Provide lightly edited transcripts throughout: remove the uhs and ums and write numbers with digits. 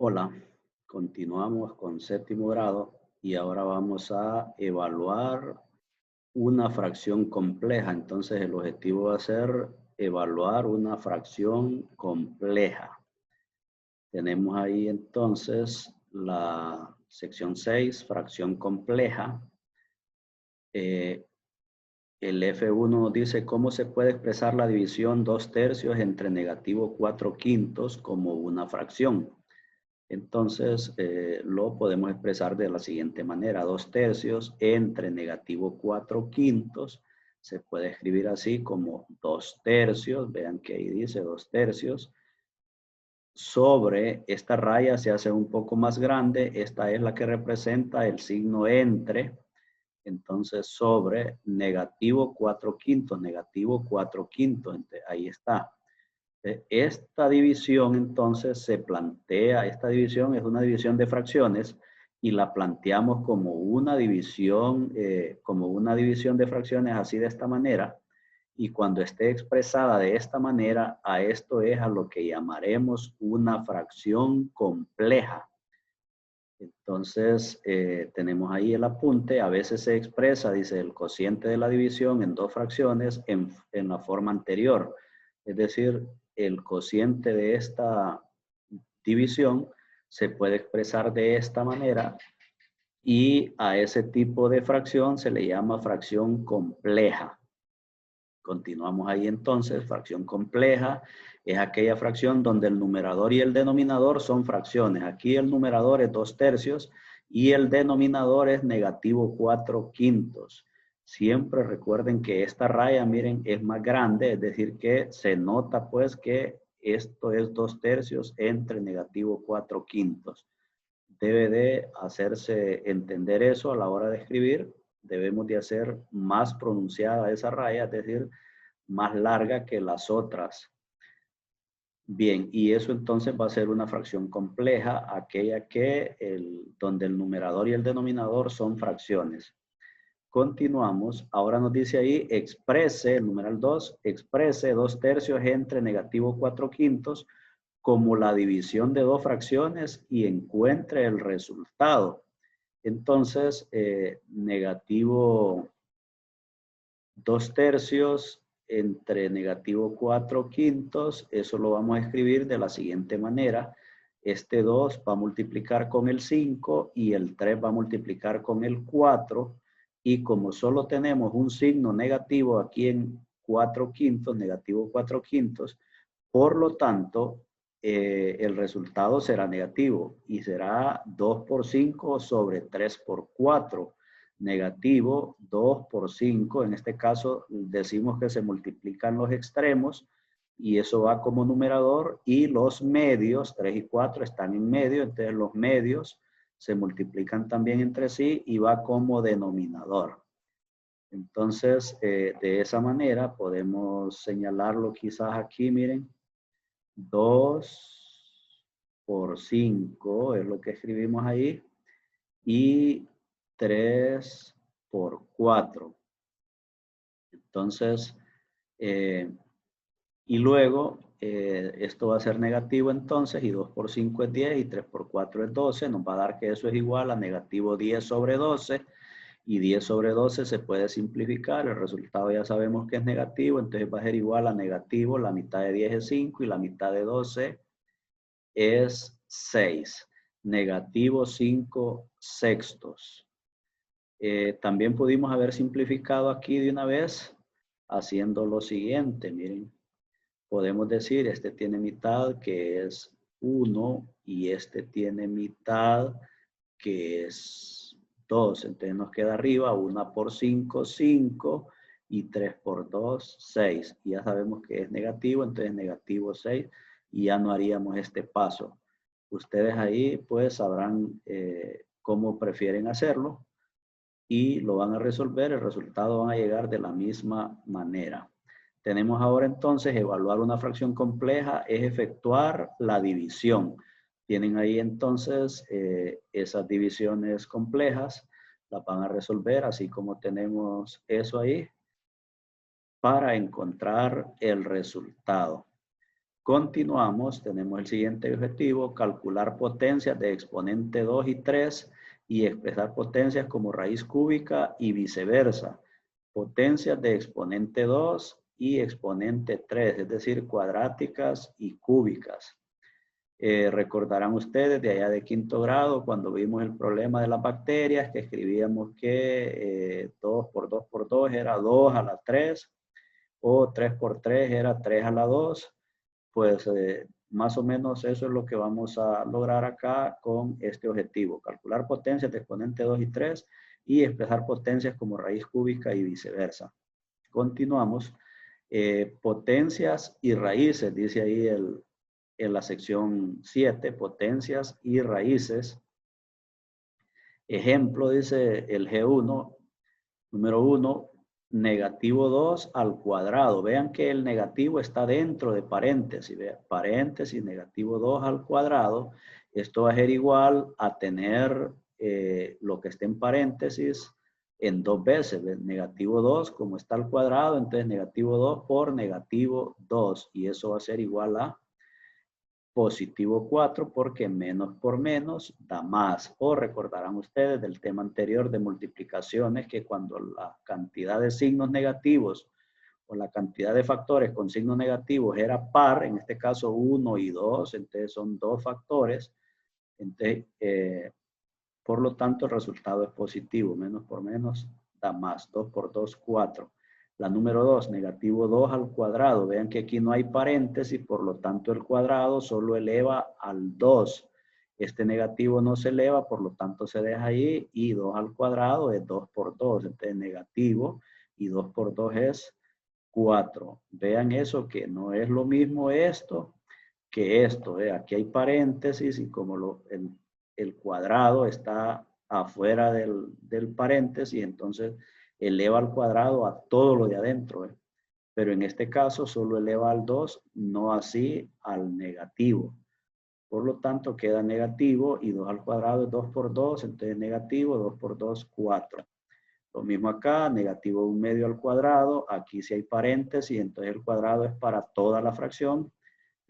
Hola, continuamos con séptimo grado y ahora vamos a evaluar una fracción compleja. Entonces el objetivo va a ser evaluar una fracción compleja. Tenemos ahí entonces la sección 6, fracción compleja. Eh, el F1 nos dice cómo se puede expresar la división 2/3 entre -4/5 como una fracción. Entonces, lo podemos expresar de la siguiente manera. 2/3 entre -4/5 se puede escribir así como 2/3. Vean que ahí dice 2/3. Sobre esta raya se hace un poco más grande. Esta es la que representa el signo entre. Entonces, sobre -4/5, -4/5. Ahí está. Esta división entonces se plantea, esta división es una división de fracciones y la planteamos como una división de fracciones así de esta manera. Y cuando esté expresada de esta manera, a esto es a lo que llamaremos una fracción compleja. Entonces, tenemos ahí el apunte. A veces se expresa, dice, el cociente de la división en dos fracciones en la forma anterior. Es decir, el cociente de esta división se puede expresar de esta manera y a ese tipo de fracción se le llama fracción compleja. Continuamos ahí entonces, fracción compleja es aquella fracción donde el numerador y el denominador son fracciones. Aquí el numerador es 2/3 y el denominador es -4/5. Siempre recuerden que esta raya, miren, es más grande, es decir que se nota pues que esto es 2/3 entre -4/5. Debe de hacerse entender eso a la hora de escribir. Debemos de hacer más pronunciada esa raya, es decir, más larga que las otras. Bien, y eso entonces va a ser una fracción compleja, aquella que donde el numerador y el denominador son fracciones. Continuamos. Ahora nos dice ahí, exprese, el numeral 2, exprese 2/3 entre -4/5 como la división de dos fracciones y encuentre el resultado. Entonces, negativo 2/3 entre -4/5, eso lo vamos a escribir de la siguiente manera. Este 2 va a multiplicar con el 5 y el 3 va a multiplicar con el 4. Y como solo tenemos un signo negativo aquí en 4/5, -4/5, por lo tanto, el resultado será negativo y será 2 por 5 sobre 3 por 4. Negativo 2 por 5. En este caso decimos que se multiplican los extremos y eso va como numerador y los medios, 3 y 4 están en medio, entonces los medios se multiplican también entre sí y va como denominador. Entonces, de esa manera podemos señalarlo quizás aquí, miren. 2 por 5 es lo que escribimos ahí. Y 3 por 4. Entonces, y luego esto va a ser negativo entonces, y 2 por 5 es 10, y 3 por 4 es 12. Nos va a dar que eso es igual a negativo 10 sobre 12. Y 10 sobre 12 se puede simplificar. El resultado ya sabemos que es negativo. Entonces va a ser igual a negativo. La mitad de 10 es 5 y la mitad de 12 es 6. Negativo 5/6. También pudimos haber simplificado aquí de una vez haciendo lo siguiente. Miren, podemos decir, este tiene mitad que es 1 y este tiene mitad que es 2. Entonces nos queda arriba 1 por 5, 5 y 3 por 2, 6. Y ya sabemos que es negativo, entonces negativo 6 y ya no haríamos este paso. Ustedes ahí pues sabrán cómo prefieren hacerlo y lo van a resolver, el resultado van a llegar de la misma manera. Tenemos ahora entonces evaluar una fracción compleja es efectuar la división. Tienen ahí entonces esas divisiones complejas, las van a resolver así como tenemos eso ahí para encontrar el resultado. Continuamos, tenemos el siguiente objetivo, calcular potencias de exponente 2 y 3 y expresar potencias como raíz cúbica y viceversa. Potencias de exponente 2 y exponente 3, es decir, cuadráticas y cúbicas. Recordarán ustedes de allá de quinto grado, cuando vimos el problema de las bacterias, que escribíamos que 2 por 2 por 2 era 2 a la 3, o 3 por 3 era 3 a la 2. Pues más o menos eso es lo que vamos a lograr acá con este objetivo. Calcular potencias de exponente 2 y 3 y expresar potencias como raíz cúbica y viceversa. Continuamos. Potencias y raíces, dice ahí en la sección 7, potencias y raíces. Ejemplo, dice el G1, número 1, negativo 2 al cuadrado. Vean que el negativo está dentro de paréntesis. Vean, paréntesis, negativo 2 al cuadrado. Esto va a ser igual a tener lo que esté en paréntesis en 2 veces. ¿Ves? Negativo 2, como está al cuadrado, entonces negativo 2 por negativo 2. Y eso va a ser igual a positivo 4 porque menos por menos da más. O recordarán ustedes del tema anterior de multiplicaciones que cuando la cantidad de signos negativos o la cantidad de factores con signos negativos era par, en este caso 1 y 2, entonces son 2 factores, entonces por lo tanto el resultado es positivo, menos por menos da más, 2 por 2, 4. La número 2, negativo 2 al cuadrado. Vean que aquí no hay paréntesis, por lo tanto el cuadrado solo eleva al 2. Este negativo no se eleva, por lo tanto se deja ahí. Y 2 al cuadrado es 2 por 2. Entonces negativo y 2 por 2 es 4. Vean eso que no es lo mismo esto que esto. Aquí hay paréntesis y como el cuadrado está afuera del paréntesis, entonces eleva al cuadrado a todo lo de adentro. Pero en este caso solo eleva al 2, no así al negativo. Por lo tanto queda negativo y 2 al cuadrado es 2 por 2, entonces negativo, 2 por 2, 4. Lo mismo acá, negativo 1 medio al cuadrado, aquí si hay paréntesis, entonces el cuadrado es para toda la fracción.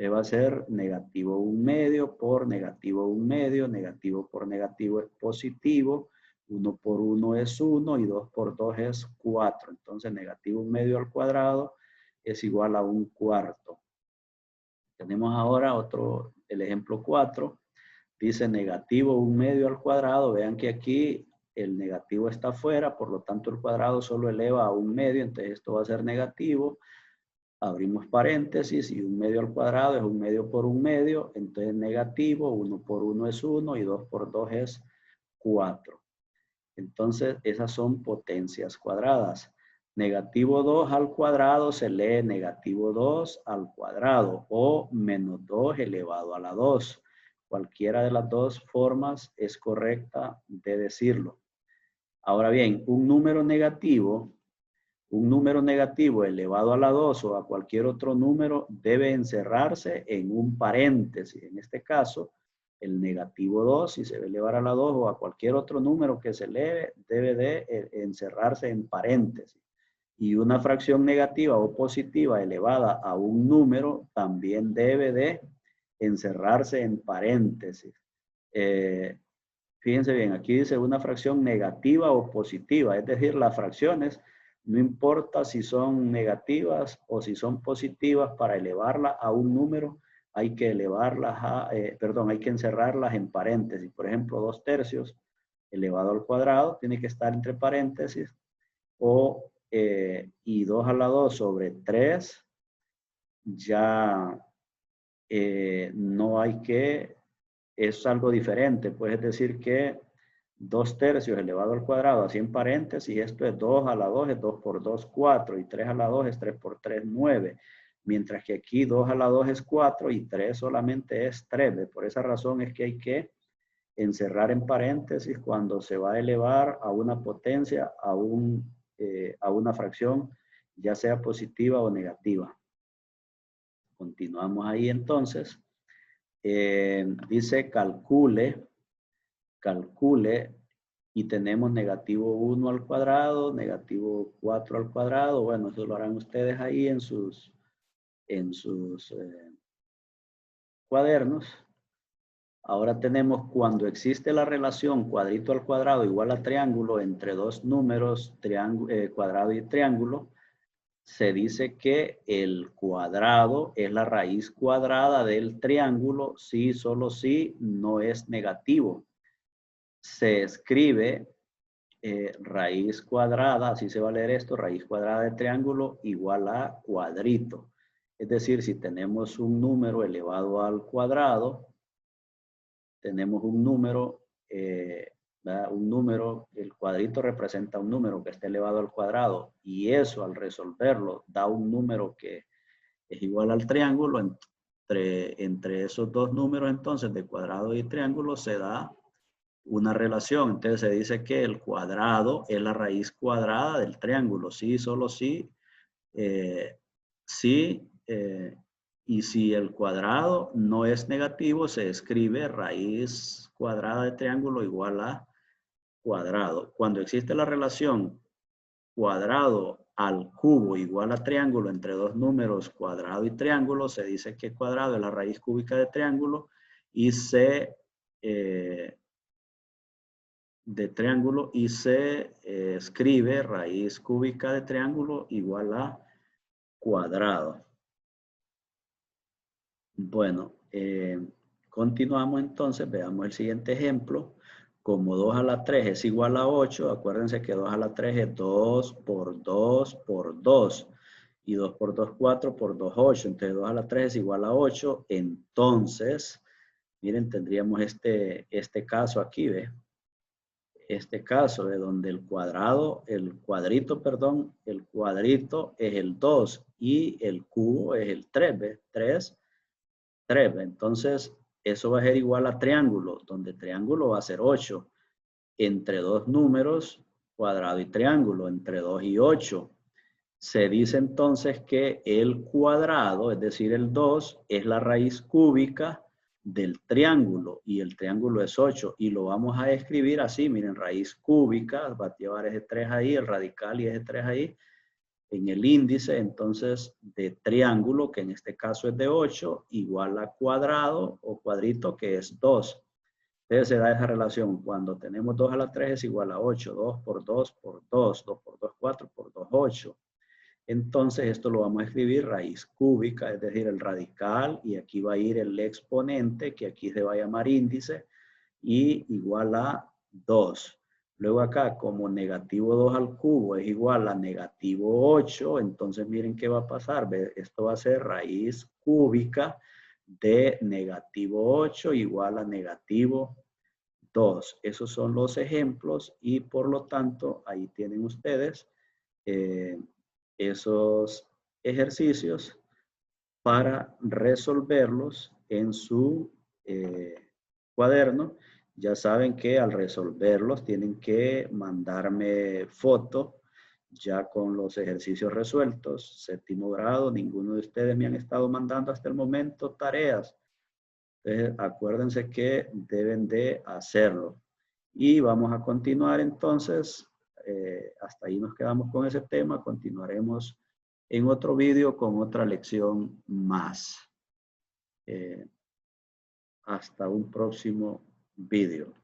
Va a ser negativo 1 medio por negativo 1 medio, negativo por negativo es positivo, 1 por 1 es 1 y 2 por 2 es 4. Entonces negativo 1 medio al cuadrado es igual a 1 cuarto. Tenemos ahora el ejemplo 4. Dice negativo 1 medio al cuadrado. Vean que aquí el negativo está afuera, por lo tanto el cuadrado solo eleva a 1 medio, entonces esto va a ser negativo. Abrimos paréntesis y 1 medio al cuadrado es 1 medio por 1 medio, entonces negativo, 1 por 1 es 1 y 2 por 2 es 4. Entonces esas son potencias cuadradas. Negativo 2 al cuadrado se lee negativo 2 al cuadrado o menos 2 elevado a la 2. Cualquiera de las dos formas es correcta de decirlo. Ahora bien, un número negativo elevado a la 2 o a cualquier otro número debe encerrarse en un paréntesis. En este caso, el negativo 2, si se debe elevar a la 2 o a cualquier otro número que se eleve, debe de encerrarse en paréntesis. Y una fracción negativa o positiva elevada a un número también debe de encerrarse en paréntesis. Fíjense bien, aquí dice una fracción negativa o positiva, es decir, las fracciones no importa si son negativas o si son positivas, para elevarlas a un número hay que elevarlas hay que encerrarlas en paréntesis. Por ejemplo, 2 tercios elevado al cuadrado tiene que estar entre paréntesis y 2 a la 2 sobre 3 ya no hay que, es algo diferente. Puedes decir que 2 tercios elevado al cuadrado, así en paréntesis, esto es 2 a la 2, es 2 por 2, 4, y 3 a la 2 es 3 por 3, 9. Mientras que aquí 2 a la 2 es 4 y 3 solamente es 3. Por esa razón es que hay que encerrar en paréntesis cuando se va a elevar a una potencia, a una fracción, ya sea positiva o negativa. Continuamos ahí entonces. Dice calcule, y tenemos negativo 1 al cuadrado, negativo 4 al cuadrado. Bueno, eso lo harán ustedes ahí en sus cuadernos. Ahora tenemos cuando existe la relación cuadrito al cuadrado igual a triángulo entre dos números, cuadrado y triángulo, se dice que el cuadrado es la raíz cuadrada del triángulo si, solo si no es negativo. Se escribe raíz cuadrada, así se va a leer esto, raíz cuadrada de triángulo igual a cuadrito. Es decir, si tenemos un número elevado al cuadrado, tenemos un número, el cuadrito representa un número que está elevado al cuadrado y eso al resolverlo da un número que es igual al triángulo. Entre esos dos números entonces de cuadrado y triángulo se da una relación. Entonces se dice que el cuadrado es la raíz cuadrada del triángulo. Sí, solo sí. Sí. Y si el cuadrado no es negativo, se escribe raíz cuadrada de triángulo igual a cuadrado. Cuando existe la relación cuadrado al cubo igual a triángulo entre dos números cuadrado y triángulo, se dice que cuadrado es la raíz cúbica de triángulo y se escribe raíz cúbica de triángulo igual a cuadrado. Bueno, continuamos entonces, veamos el siguiente ejemplo. Como 2 a la 3 es igual a 8, acuérdense que 2 a la 3 es 2 por 2 por 2. Y 2 por 2, 4 por 2, 8. Entonces 2 a la 3 es igual a 8. Entonces, miren, tendríamos este caso aquí, ¿ve? Este caso de donde el cuadrado es el 2 y el cubo es el 3, ¿ve? 3. Entonces, eso va a ser igual a triángulo, donde triángulo va a ser 8. Entre dos números, cuadrado y triángulo, entre 2 y 8. Se dice entonces que el cuadrado, es decir, el 2, es la raíz cúbica del triángulo y el triángulo es 8 y lo vamos a escribir así, miren, raíz cúbica, va a llevar ese 3 ahí, el radical y ese 3 ahí, en el índice entonces de triángulo, que en este caso es de 8, igual a cuadrado o cuadrito que es 2. Entonces se da esa relación. Cuando tenemos 2 a la 3 es igual a 8. 2 por 2 por 2. 2 por 2, 4 por 2, 8. Entonces esto lo vamos a escribir raíz cúbica, es decir, el radical, y aquí va a ir el exponente, que aquí se va a llamar índice, y igual a 2. Luego acá, como negativo 2 al cubo es igual a negativo 8, entonces miren qué va a pasar. Esto va a ser raíz cúbica de negativo 8 igual a negativo 2. Esos son los ejemplos y por lo tanto ahí tienen ustedes esos ejercicios para resolverlos en su cuaderno. Ya saben que al resolverlos tienen que mandarme foto ya con los ejercicios resueltos. Séptimo grado, ninguno de ustedes me han estado mandando hasta el momento tareas. Entonces, acuérdense que deben de hacerlo. Y vamos a continuar entonces. Hasta ahí nos quedamos con ese tema. Continuaremos en otro vídeo con otra lección más. Hasta un próximo vídeo.